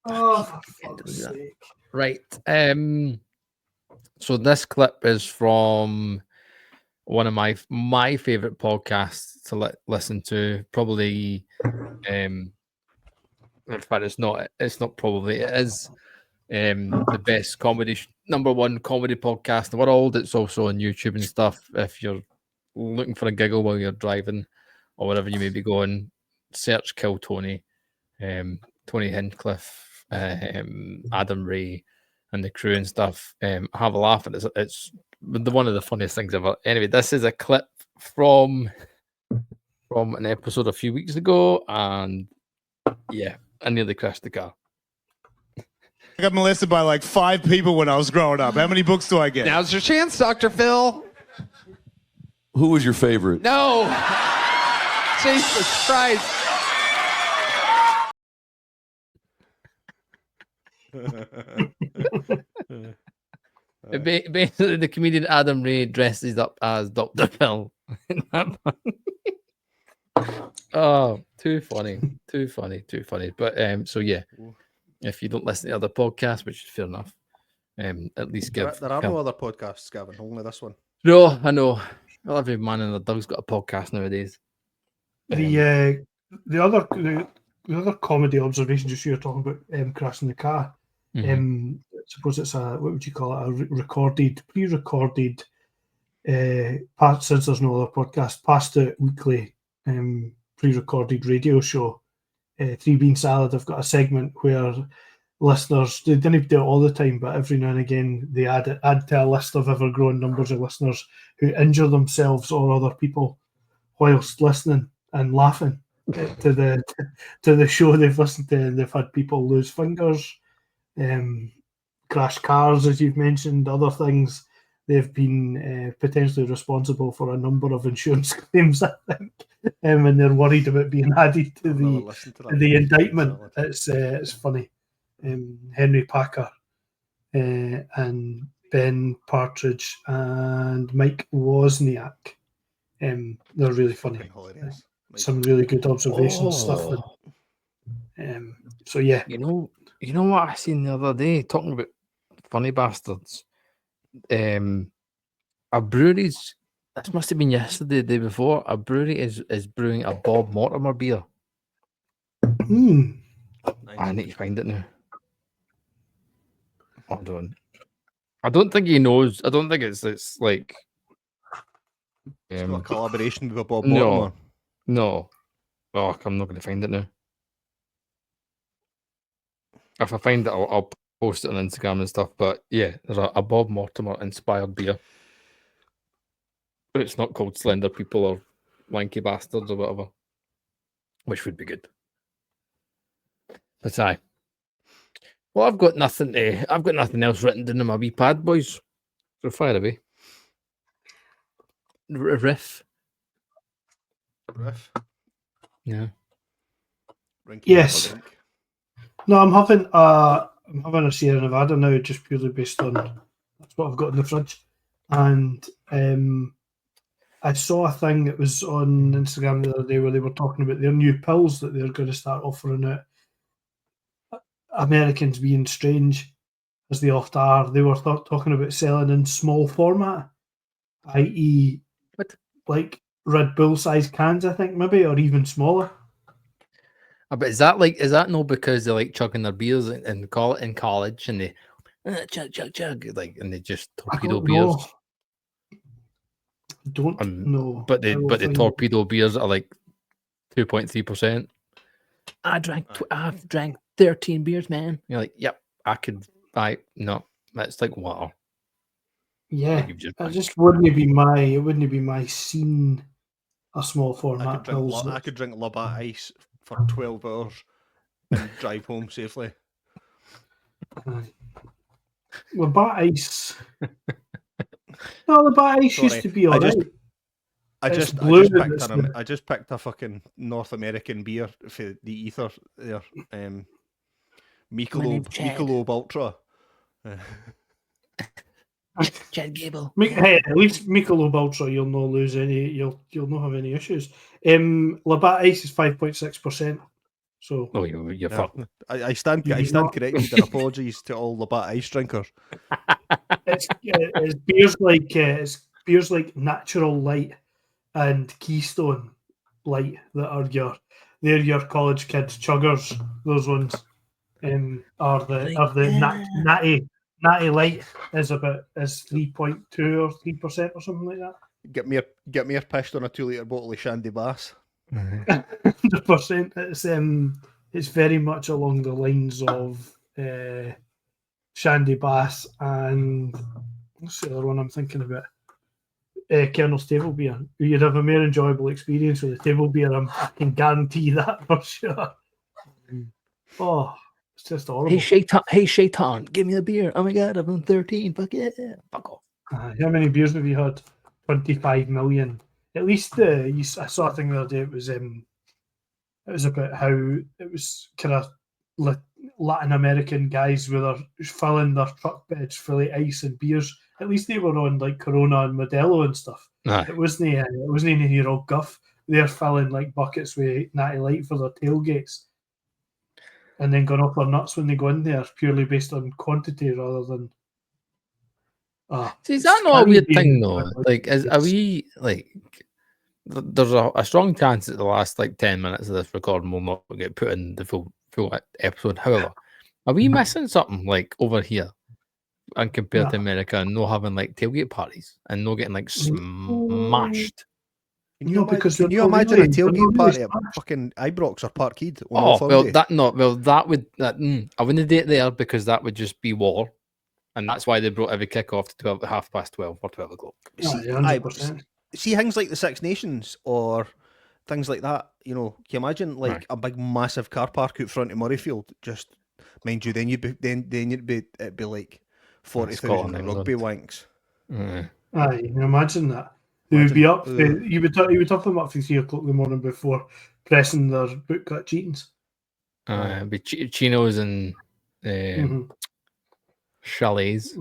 Oh, for fuck's sake. Right. So this clip is from one of my favorite podcasts to listen to. Probably, in fact, it's not probably. It is the best number one comedy podcast in the world. It's also on YouTube and stuff. If you're looking for a giggle while you're driving or wherever you may be going, search Kill Tony, Tony Hinchcliffe, Adam Ray, and the crew and stuff. Have a laugh, and it's one of the funniest things ever. Anyway, this is a clip from an episode a few weeks ago, and yeah, I nearly crashed the car. I got molested by like 5 people when I was growing up. How many books do I get? Now's your chance, Dr. Phil. Who was your favorite? No. Jesus Christ. Basically, the comedian Adam Ray dresses up as Dr. Phil. in that one. Oh, too funny. But so yeah, if you don't listen to other podcasts, which is fair enough, at least give. There are no other podcasts, Gavin. Only this one. No, I know. Well, every man and their dog's got a podcast nowadays. The other comedy observation just you were talking about crashing the car. I suppose it's what would you call it? Pre-recorded. Since there's no other podcast, past the weekly pre-recorded radio show, Three Bean Salad. I've got a segment where listeners, they didn't do it all the time, but every now and again they add to a list of ever-growing numbers of listeners who injure themselves or other people whilst listening and laughing to the show they've listened to. And they've had people lose fingers, crash cars, as you've mentioned, other things. They've been potentially responsible for a number of insurance claims, I think, and they're worried about being added to the indictment. It's funny. Henry Packer and Ben Partridge and Mike Wozniak. They're really funny. Some really good observations stuff. So yeah, you know what I seen the other day talking about funny bastards. A brewery's, this must have been yesterday, the day before. A brewery is brewing a Bob Mortimer beer. I need to find it now. Hold on. I don't think he knows. I don't think it's like a collaboration with a Bob Mortimer. No. Oh, I'm not going to find it now. If I find it, I'll post it on Instagram and stuff. But yeah, there's a Bob Mortimer inspired beer. But it's not called Slender People or Lanky Bastards or whatever, which would be good. But aye. Well, I've got nothing else written down in my wee pad, boys. So fire away. Riff. Yeah. Yes. No, I'm having a Sierra Nevada now, just purely based on that's what I've got in the fridge. And I saw a thing that was on Instagram the other day where they were talking about their new pills that they're going to start offering out. Americans being strange, as they often are, they were talking about selling in small format, i.e., like Red Bull size cans, I think, maybe, or even smaller. But is that no because they like chugging their beers in college and they chug like, and they just torpedo beers? Don't know. But the torpedo beers are like 2.3%. I've drank 13 beers, man. You're like, yep, I could buy. No, that's like water. Yeah, it just wouldn't be my scene. A small format. I could drink Labatt Ice for 12 hours and drive home safely. Labatt Ice. No, Labatt Ice used to be alright. I just picked a fucking North American beer for the ether there. Michelob Ultra. Chad Gable. Hey, at least Michelob Ultra, you'll not lose any. You'll not have any issues. Labatt Ice is 5.6%. So you're fucked. I stand corrected and apologies to all Labatt Ice drinkers. It's beers like Natural Light and Keystone Light that are your college kids chuggers. Those ones are the Natty Light is 3.2 or 3% or something like that. Get me pissed on a 2-litre bottle of Shandy Bass. 100%. It's very much along the lines of Shandy Bass and what's the other one I'm thinking about? Colonel's Table Beer. You'd have a more enjoyable experience with the table beer. I can guarantee that for sure. Oh, it's just horrible. Hey Shaitan, give me a beer. Oh my god, I've been 13. Fuck yeah, fuck off. How many beers have you had? 25 million. At least I saw a thing the other day. It was about how it was kind of Latin American guys with filling their truck beds full of ice and beers at least they were on like Corona and Modelo and stuff. Aye. It wasn't any here all guff. They're filling like buckets with Natty Light for their tailgates, and then going off their nuts when they go in there purely based on quantity rather than. See, is that not a weird thing though? Like, are we like? There's a strong chance that the last like 10 minutes of this recording will not get put in the full episode. However, are we missing something like over here, and compared to America, and no having like tailgate parties and no getting like smashed? Can you imagine a tailgate party at fucking Ibrox or Parkhead? That would I wouldn't date there because that would just be war, and that's why they brought every kick-off to 12:30 or 12 o'clock. See things like the Six Nations or things like that. You know, can you imagine like a big massive car park out front of Murrayfield? Just mind you, then it'd be like 40,000 rugby wanks. You can imagine that. They would be up. You would have them up for 3 o'clock in the morning before pressing their bootcut jeans. Be chinos and chalets.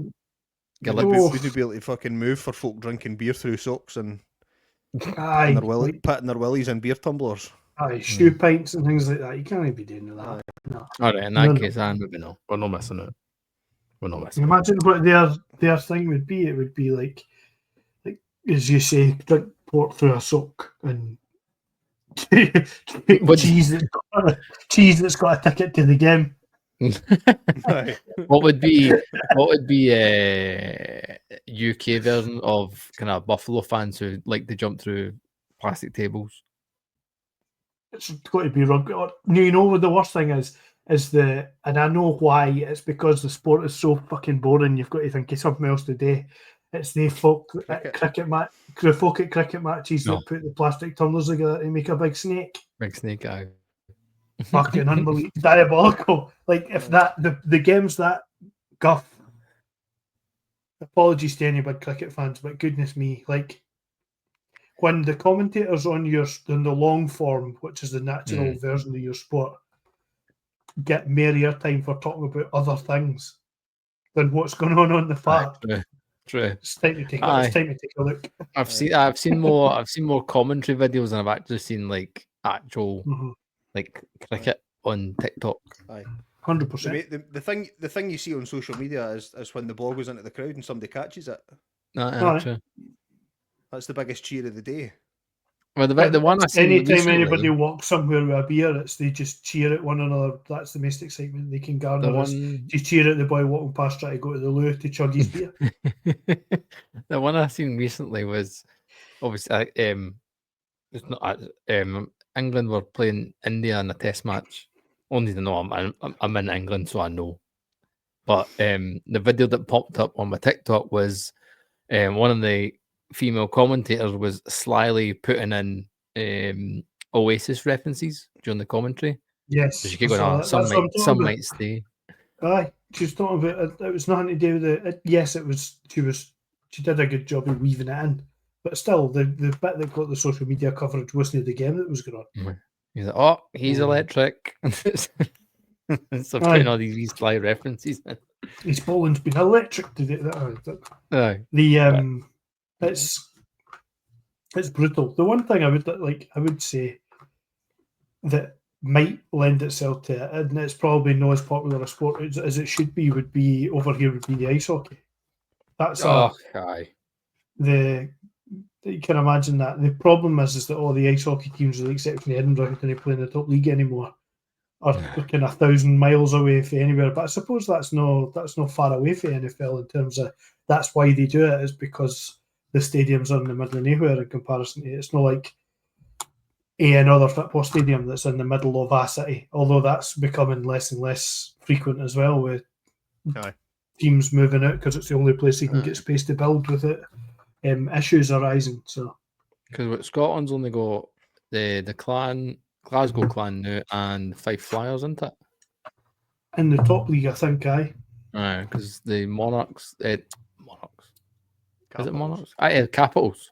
Would be able to fucking move for folk drinking beer through socks and patting their willies in beer tumblers. Shoe pints and things like that. You can't be doing that. No. All right, in that case, maybe no. We're not missing it. Imagine what their thing would be. It would be like as you say, drink port through a sock and cheese that's got a ticket to the game. What would be a UK version of kind of Buffalo fans who like to jump through plastic tables? It's got to be rugby. You know what the worst thing is and I know why. It's because the sport is so fucking boring. You've got to think of something else to do. It's the folk at cricket matches that put the plastic tumblers together to make a big snake. Big snake eye. Fucking unbelievable, diabolical. Like if the game's that guff. Apologies to any big cricket fans, but goodness me, like when the commentators on the long form, which is the natural version of your sport, get more airtime for talking about other things than what's going on the far. True. It's time to take a look. I've seen more commentary videos than I've actually seen like actual like cricket on TikTok. 100%. The thing you see on social media is when the ball goes into the crowd and somebody catches it. True. That's the biggest cheer of the day. Well, the one I seen anytime anybody walks somewhere with a beer, they just cheer at one another. That's the most excitement they can garner. You cheer at the boy walking past trying to go to the loo to chug his beer. The one I seen recently was obviously it's not England were playing India in a test match. Only to know I'm in England, so I know. But the video that popped up on my TikTok was one of the female commentators was slyly putting in Oasis references during the commentary. Yes, so she kept going, some might stay. Aye, she was talking about it was nothing to do with it. Yes, it was. She did a good job of weaving it in, but still, the bit that got the social media coverage wasn't the game that was going on. He's like, he's electric. So putting all these sly references in. His bowling's been electric to do that. It's brutal. The one thing I would say that might lend itself to it, and it's probably not as popular a sport as it should be, would be the ice hockey. That's you can imagine that. The problem is that all the ice hockey teams, with the exception of Edinburgh, who don't play in the top league anymore, are kind of 1,000 miles away from anywhere. But I suppose that's no far away from NFL in terms of that's why they do it, is because the stadiums are in the middle of nowhere in comparison to it. It's not like another football stadium that's in the middle of a city, although that's becoming less and less frequent as well, with teams moving out because it's the only place you can get space to build with it. Issues arising. So because Scotland's only got the Glasgow Clan now and Fife Flyers, isn't it? In the top league, I think. Because the Monarchs. Is it Monarchs? Capitals.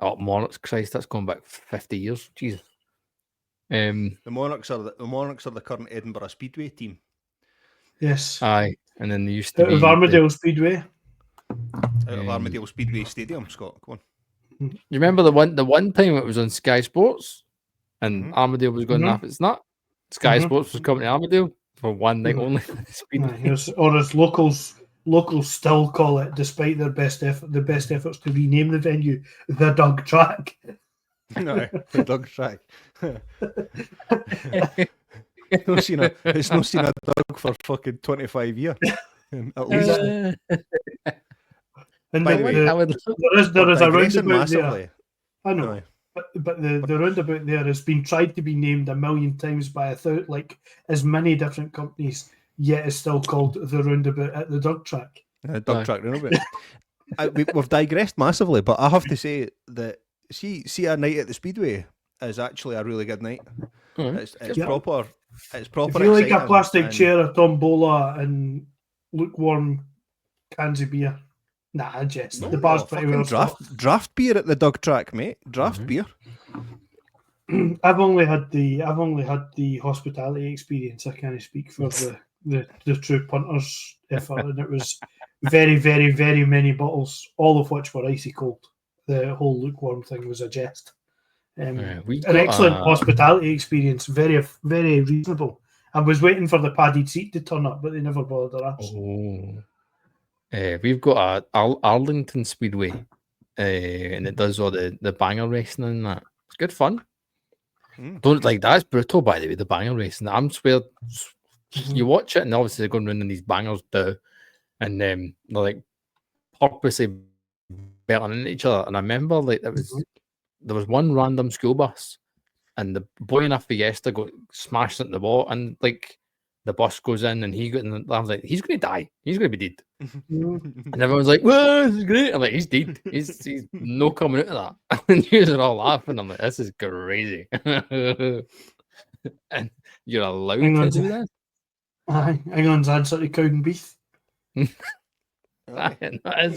Oh, Monarchs! Christ, that's going back 50 years. Jesus. The Monarchs are the current Edinburgh Speedway team. Yes. Aye, and then they used to be Armadale Speedway. Out of Armadale Speedway Stadium, Scott. Go on. You remember the one time it was on Sky Sports, and Armadale was going off its nut. Sky Sports was coming to Armadale for one night only. Speedway. Or as locals still call it, despite their best efforts to rename the venue, the Dog Track. No, the Dog Track. It's not seen a dog for fucking 25 years. At least. And By the way, there is a roundabout massively. there. I know. Aye. But the roundabout there has been tried to be named a million times by as many different companies, yet is still called the roundabout at the Dog Track. Dog Track roundabout. We've digressed massively, but I have to say that see a night at the Speedway is actually a really good night. It's proper. It's proper. If you like a plastic and chair, a tombola, and lukewarm cans of beer. Nah, just the bar's pretty well stocked. Draft beer at the Dog Track, mate. Draft beer. I've only had the hospitality experience. I can't speak for the true punters effort, and it was very, very, very many bottles, all of which were icy cold. The whole lukewarm thing was a jest. An excellent hospitality experience, very, very reasonable. I was waiting for the padded seat to turn up, but they never bothered us. We've got a Arlington Speedway, and it does all the banger racing and that. It's good fun. Don't like that's brutal, by the way. The banger racing. I'm swear you watch it, and obviously they're going around in these bangers too, and they're like purposely battling into each other. And I remember like there was one random school bus, and the boy in a Fiesta got smashed into the wall, and like the bus goes in, and he got in. I was like, he's going to die. He's going to be dead. And everyone's like, "Whoa, this is great!" I'm like, "He's dead. He's no coming out of that." And you are all laughing. I'm like, "This is crazy." And you're allowed to do that. England's answer to Cowdenbeath.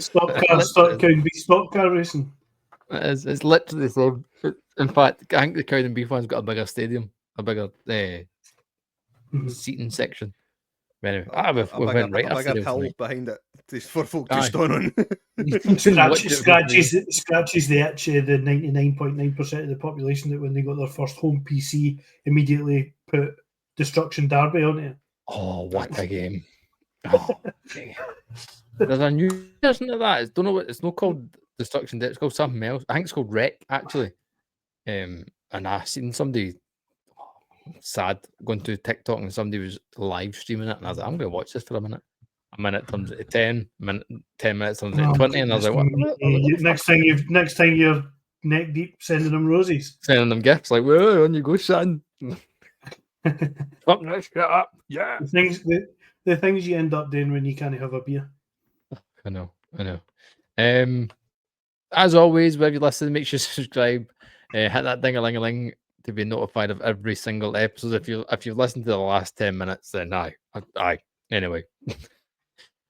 Stock car racing. It's literally the same. In fact, I think the Cowdenbeath one's got a bigger stadium, a bigger seating section. Anyway, we went right after a hill behind it for folk to stand on. Scratches the itch of the 99.9% of the population that when they got their first home PC immediately put Destruction Derby on it. Oh, what a game! Oh, there's a new version of that. Don't know what it's not called. Destruction Derby. It's called something else. I think it's called Wreck actually. And I seen somebody sad going to TikTok and somebody was live streaming it, and I was like, I'm going to watch this for a minute. A minute turns into 10 minutes turns into 20, and I was like, what? Next time you're neck deep sending them roses, sending them gifts like, whoa, on you go, son. Fuck this shit up, yeah. The things you end up doing when you can't have a beer. I know. As always, wherever you listen, make sure you subscribe, hit that ding-a-ling-a-ling to be notified of every single episode. If you've listened to the last 10 minutes, then aye. Anyway,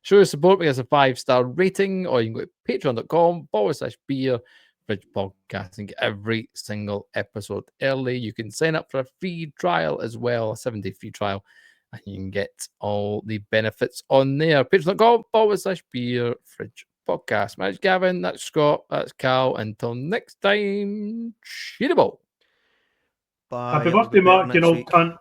show your support. We get a 5-star rating, or you can go to patreon.com/beer fridge podcast and get every single episode early. You can sign up for a free trial as well, a 7-day free trial, and you can get all the benefits on there. Patreon.com/beer fridge podcast. My name's Gavin, that's Scott, that's Cal. Until next time, cheatable. Bye. Happy birthday, Mark, you old cunt.